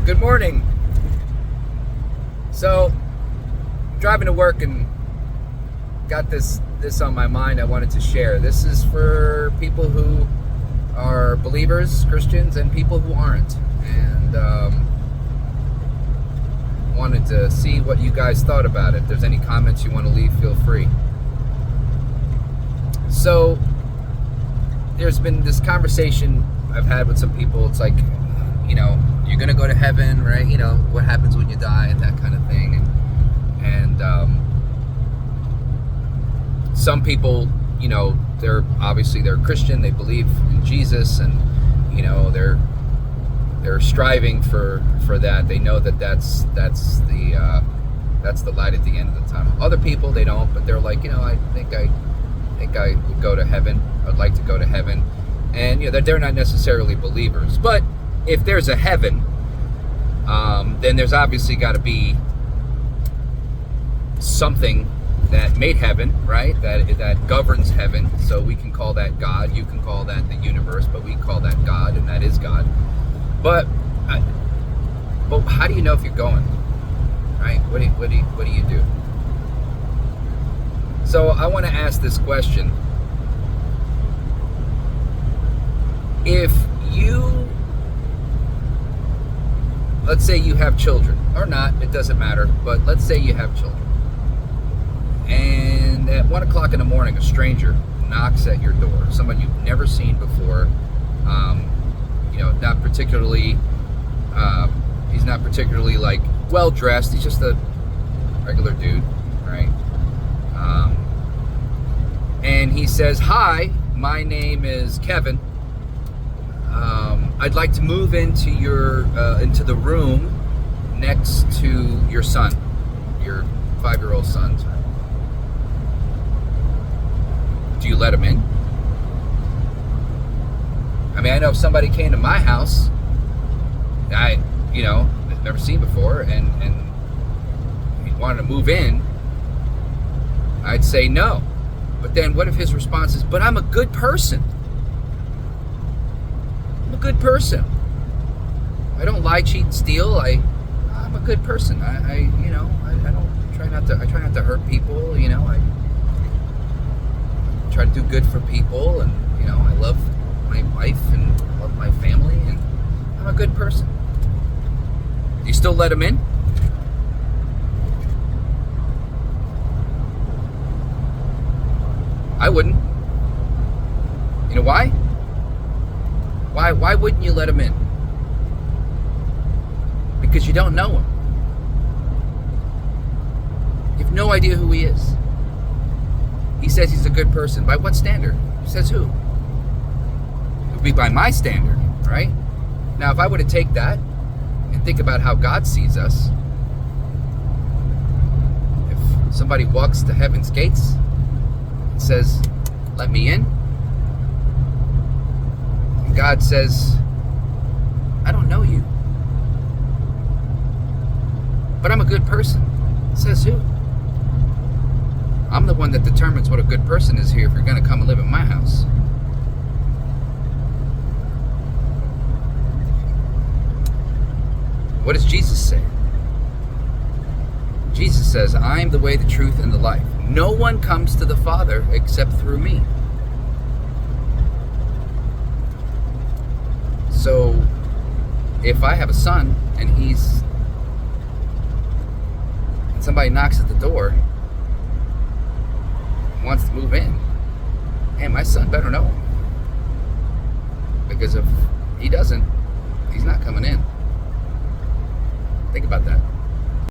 Good morning. So, driving to work and got this on my mind I wanted to share. This is for people who are believers, Christians, and people who aren't. And wanted to see what you guys thought about it. If there's any comments you want to leave, feel free. So, there's been this conversation I've had with some people. It's like, you're going to go to heaven, right? What happens when you die and that kind of thing. And some people, they're Christian, they believe in Jesus, and, they're striving for that. They know that's the light at the end of the tunnel. Other people, they don't, but they're like, I think I would go to heaven. I'd like to go to heaven. And, they're not necessarily believers. But if there's a heaven, then there's obviously got to be something that made heaven, right? That governs heaven. So we can call that God. You can call that the universe, but we call that God, and that is God. But how do you know if you're going, right? What do you do? So I want to ask this question. If you, let's say you have children, or not, it doesn't matter, but let's say you have children. And at 1 o'clock in the morning, a stranger knocks at your door, someone you've never seen before, not particularly, he's not particularly like well-dressed, he's just a regular dude, right? And he says, "Hi, my name is Kevin. I'd like to move into into the room next to your son, your 5-year-old son. Do you let him in?" I mean, I know if somebody came to my house, I've never seen before, and he wanted to move in, I'd say no. But then what if his response is, "But I'm a good person. I'm a good person. I don't lie, cheat, and steal. I'm a good person. I try not to hurt people. I try to do good for people, and I love my wife and love my family, and I'm a good person." Do you still let him in? I wouldn't. You know why? Why wouldn't you let him in? Because you don't know him. You have no idea who he is. He says he's a good person. By what standard? Says who? It would be by my standard, right? Now, if I were to take that and think about how God sees us, if somebody walks to heaven's gates and says, "Let me in," and God says, "I don't know you, but I'm a good person," says who? I'm the one that determines what a good person is here if you're going to come and live in my house. What does Jesus say? Jesus says, "I am the way, the truth, and the life. No one comes to the Father except through me." So, if I have a son and somebody knocks at the door, wants to move in, and my son better know him, because if he doesn't, he's not coming in. Think about that.